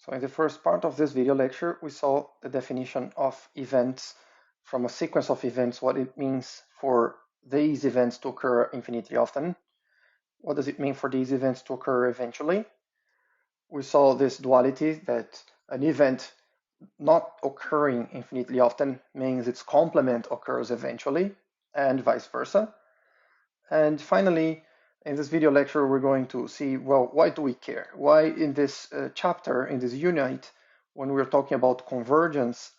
So in the first part of this video lecture, we saw the definition of events from a sequence of events, what it means for these events to occur infinitely often. What does it mean for these events to occur eventually? We saw this duality that an event not occurring infinitely often means its complement occurs eventually, and vice versa. And finally, in this video lecture, we're going to see, well, why do we care? Why in this chapter, in this unit, when we're talking about convergence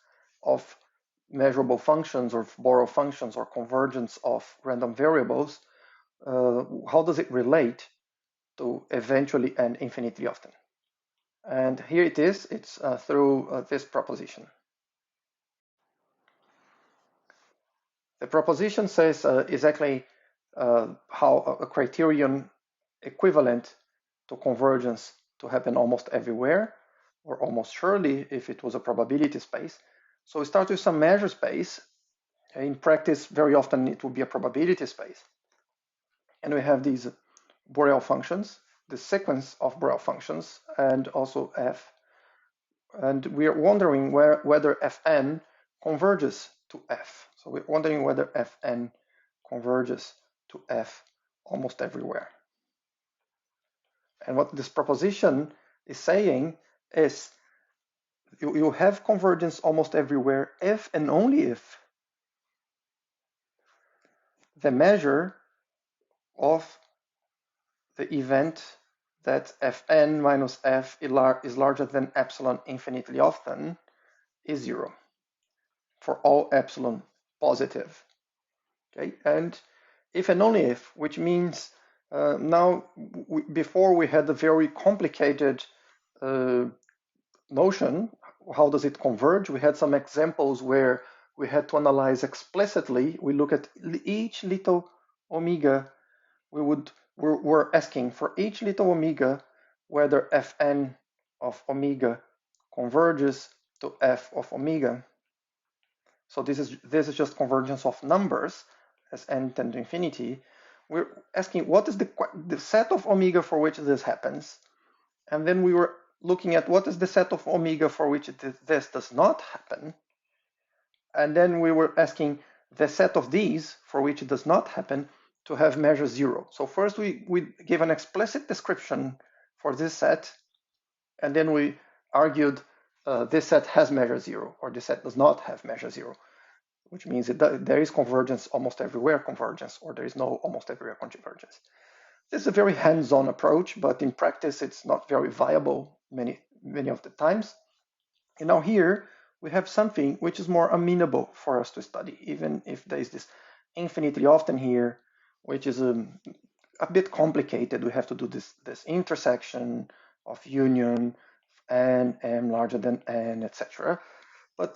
of measurable functions or borrow functions or convergence of random variables, how does it relate to eventually and infinitely often? And here it is, it's through this proposition. The proposition says exactly how a criterion equivalent to convergence to happen almost everywhere, or almost surely if it was a probability space. So we start with some measure space. In practice, very often it will be a probability space. And we have these Borel functions, the sequence of Borel functions, and also f. And we are wondering whether fn converges to f. So we're wondering whether fn converges to f almost everywhere. And what this proposition is saying is you have convergence almost everywhere if and only if the measure of the event that fn minus f is larger than epsilon infinitely often is 0 for all epsilon positive. Okay, and if and only if, which means before we had a very complicated notion, how does it converge? We had some examples where we had to analyze explicitly. We look at each little omega. We're asking for each little omega whether fn of omega converges to f of omega. So this is just convergence of numbers as n tend to infinity. We're asking what is the set of omega for which this happens, and then we were looking at what is the set of omega for which this does not happen, and then we were asking the set of these for which it does not happen to have measure 0. So first we give an explicit description for this set, and then we argued this set has measure 0 or this set does not have measure 0, which means there is convergence almost everywhere convergence, or there is no almost everywhere convergence. This is a very hands-on approach, but in practice it's not very viable many of the times. And now here we have something which is more amenable for us to study, even if there is this infinitely often here, which is a bit complicated. We have to do this intersection of union n, m larger than n, etc. But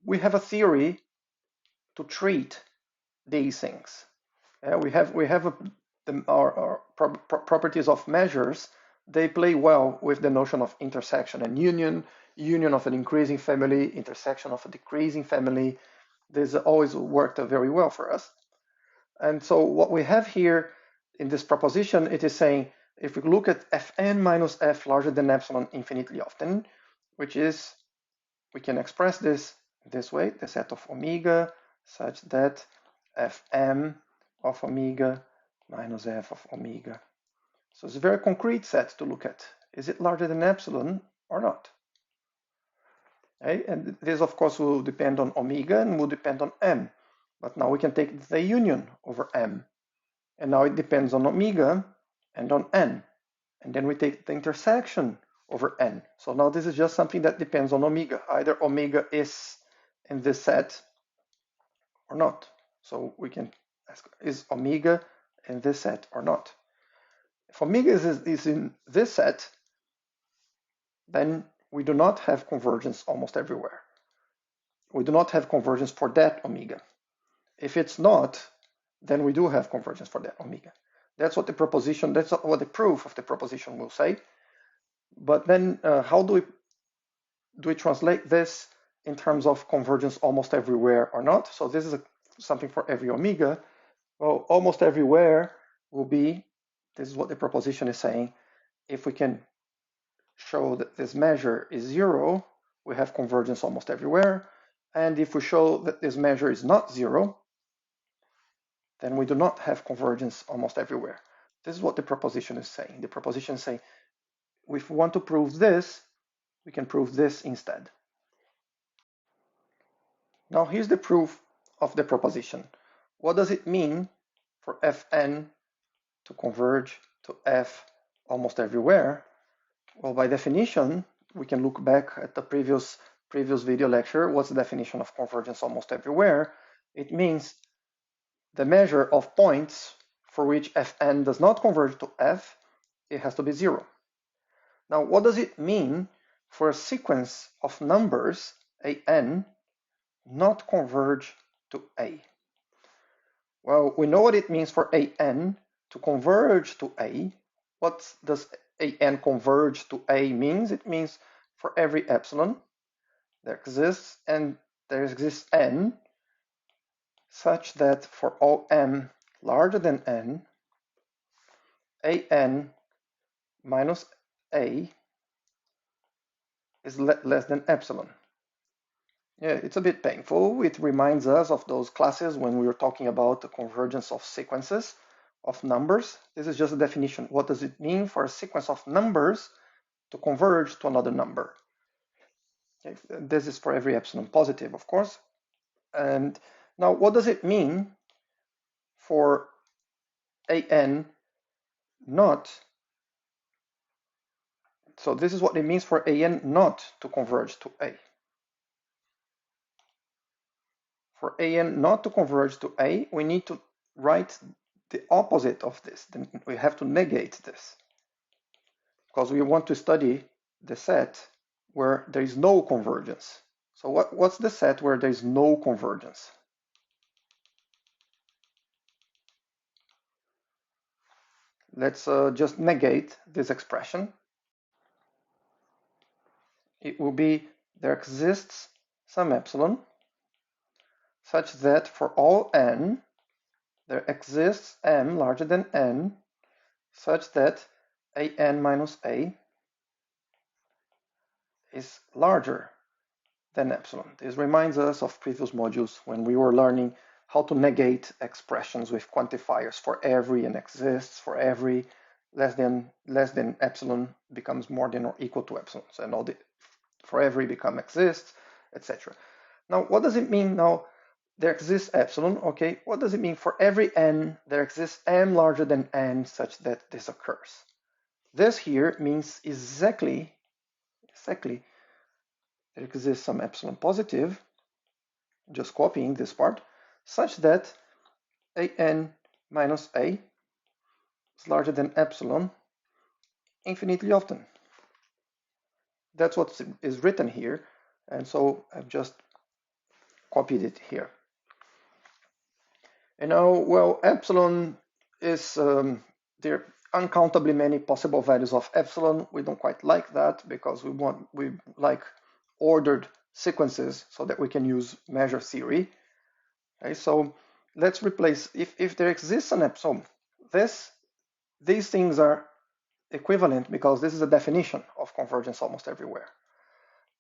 we have a theory to treat these things. We have our properties of measures. They play well with the notion of intersection and union of an increasing family, intersection of a decreasing family. This always worked very well for us. And so what we have here in this proposition, it is saying if we look at fn minus f larger than epsilon infinitely often, which is, we can express this way, the set of omega such that fm of omega minus f of omega. So it's a very concrete set to look at. Is it larger than epsilon or not? Okay? And this, of course, will depend on omega and will depend on m. But now we can take the union over m. And now it depends on omega and on n. And then we take the intersection over n. So now this is just something that depends on omega. Either omega is in this set or not. So we can ask, is omega in this set or not? If omega is in this set, then we do not have convergence almost everywhere. We do not have convergence for that omega. If it's not, then we do have convergence for that omega. That's what the proposition, that's what the proof of the proposition will say. But then how do we translate this in terms of convergence almost everywhere or not? So this is something for every omega. Well, almost everywhere will be, this is what the proposition is saying, if we can show that this measure is 0, we have convergence almost everywhere. And if we show that this measure is not 0, then we do not have convergence almost everywhere. This is what the proposition is saying. The proposition is saying, if we want to prove this, we can prove this instead. Now here's the proof of the proposition. What does it mean for Fn to converge to F almost everywhere? Well, by definition, we can look back at the previous video lecture. What's the definition of convergence almost everywhere? It means the measure of points for which Fn does not converge to F, it has to be 0. Now, what does it mean for a sequence of numbers, an, not converge to A? Well, we know what it means for an to converge to A. What does an converge to A means? It means for every epsilon there exists n such that for all m larger than n, an minus A is less than epsilon. Yeah, it's a bit painful. It reminds us of those classes when we were talking about the convergence of sequences of numbers. This is just a definition. What does it mean for a sequence of numbers to converge to another number? Okay, this is for every epsilon positive, of course. And now, what does it mean for an not? So this is what it means for an not to converge to A. For an not to converge to A, we need to write the opposite of this. Then we have to negate this, because we want to study the set where there is no convergence. So what's the set where there is no convergence? Let's just negate this expression. It will be there exists some epsilon such that for all n, there exists m larger than n such that an minus A is larger than epsilon. This reminds us of previous modules when we were learning how to negate expressions with quantifiers. For every n exists, for every less than epsilon becomes more than or equal to epsilon. So, and all the for every become exists, etc. Now, what does it mean now? There exists epsilon, okay? What does it mean for every n, there exists m larger than n such that this occurs? This here means exactly there exists some epsilon positive, just copying this part, such that an minus A is larger than epsilon infinitely often. That's what is written here, and so I've just copied it here. And now, well, epsilon is, there are uncountably many possible values of epsilon. We don't quite like that because we like ordered sequences so that we can use measure theory. Okay, so let's replace, if there exists an epsilon, these things are equivalent because this is a definition of convergence almost everywhere.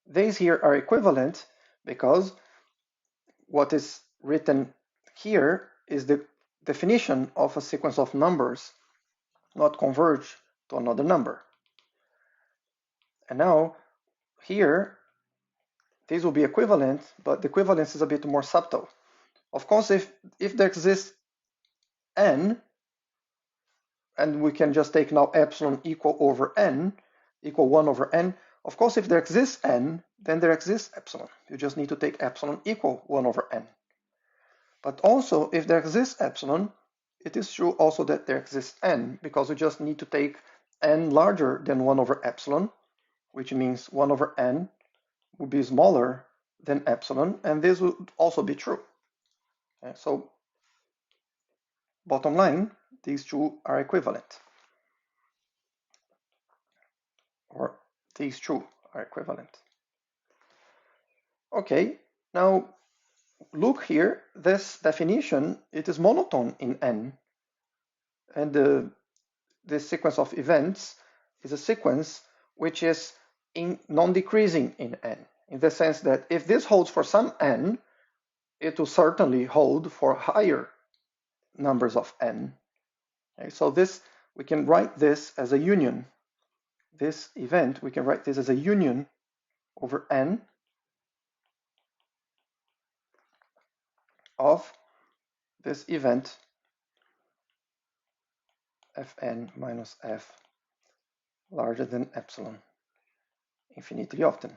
These here are equivalent because what is written here is the definition of a sequence of numbers not converge to another number. And now here these will be equivalent, but the equivalence is a bit more subtle. Of course, if there exists n, and we can just take now epsilon equal over n, equal 1 over n. Of course, if there exists n, then there exists epsilon. You just need to take epsilon equal 1 over n. But also, if there exists epsilon, it is true also that there exists n, because we just need to take n larger than 1 over epsilon, which means 1 over n will be smaller than epsilon, and this would also be true. Okay, so bottom line, these two are equivalent. Or these two are equivalent. Okay, now look here, this definition, it is monotone in n. And this sequence of events is a sequence which is non-decreasing in n, in the sense that if this holds for some n, it will certainly hold for higher numbers of n. Okay, so this, we can write this as a union. This event, we can write this as a union over n of this event fn minus f larger than epsilon infinitely often.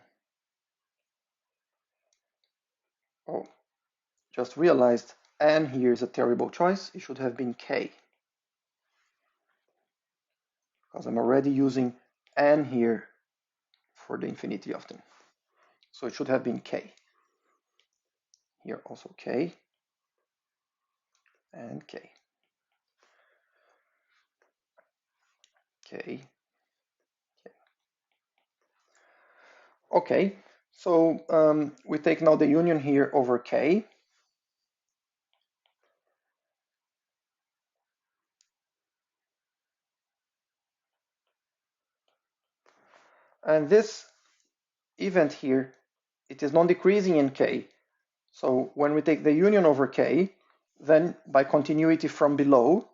Oh, just realized n here is a terrible choice. It should have been k, because I'm already using n here for the infinity often. So it should have been k. Here also k and k. K. Okay, so we take now the union here over k. And this event here, it is non-decreasing in k. So when we take the union over k, then by continuity from below,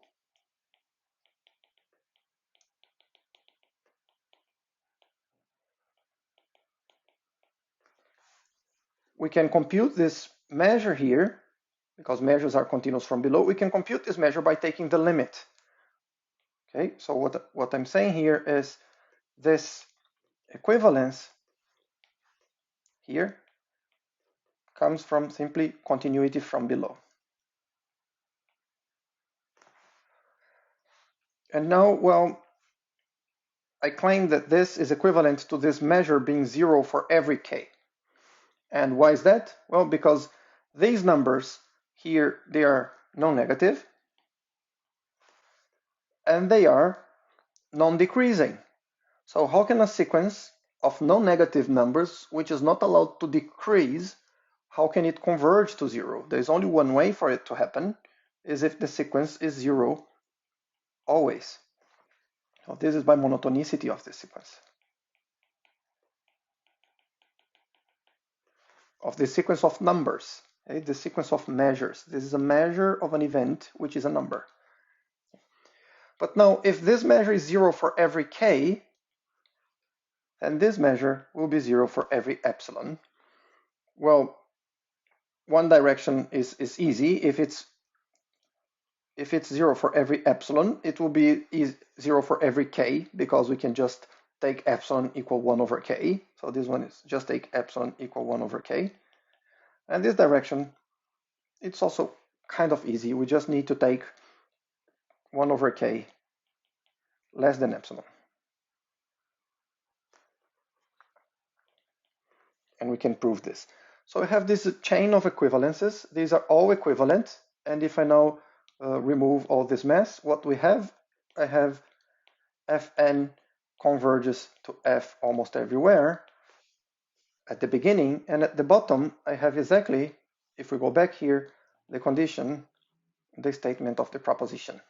we can compute this measure here, because measures are continuous from below. We can compute this measure by taking the limit. Okay, so what I'm saying here is this equivalence here comes from simply continuity from below. And now, well, I claim that this is equivalent to this measure being 0 for every k. And why is that? Well, because these numbers here, they are non-negative, and they are non-decreasing. So how can a sequence of non-negative numbers, which is not allowed to decrease, how can it converge to 0? There's only one way for it to happen, is if the sequence is 0 always. So this is by monotonicity of the sequence. Of the sequence of numbers, okay? The sequence of measures. This is a measure of an event, which is a number. But now, if this measure is 0 for every k, then this measure will be 0 for every epsilon. Well, one direction is easy. If it's 0 for every epsilon, it will be 0 for every k, because we can just take epsilon equal 1 over k. So this one is just take epsilon equal 1 over k. And this direction, it's also kind of easy. We just need to take 1 over k less than epsilon. And we can prove this. So we have this chain of equivalences. These are all equivalent. And if I now remove all this mess, what we have, I have Fn converges to F almost everywhere at the beginning. And at the bottom, I have exactly, if we go back here, the condition, the statement of the proposition.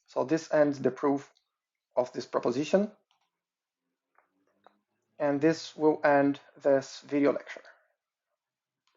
So this ends the proof of this proposition. And this will end this video lecture.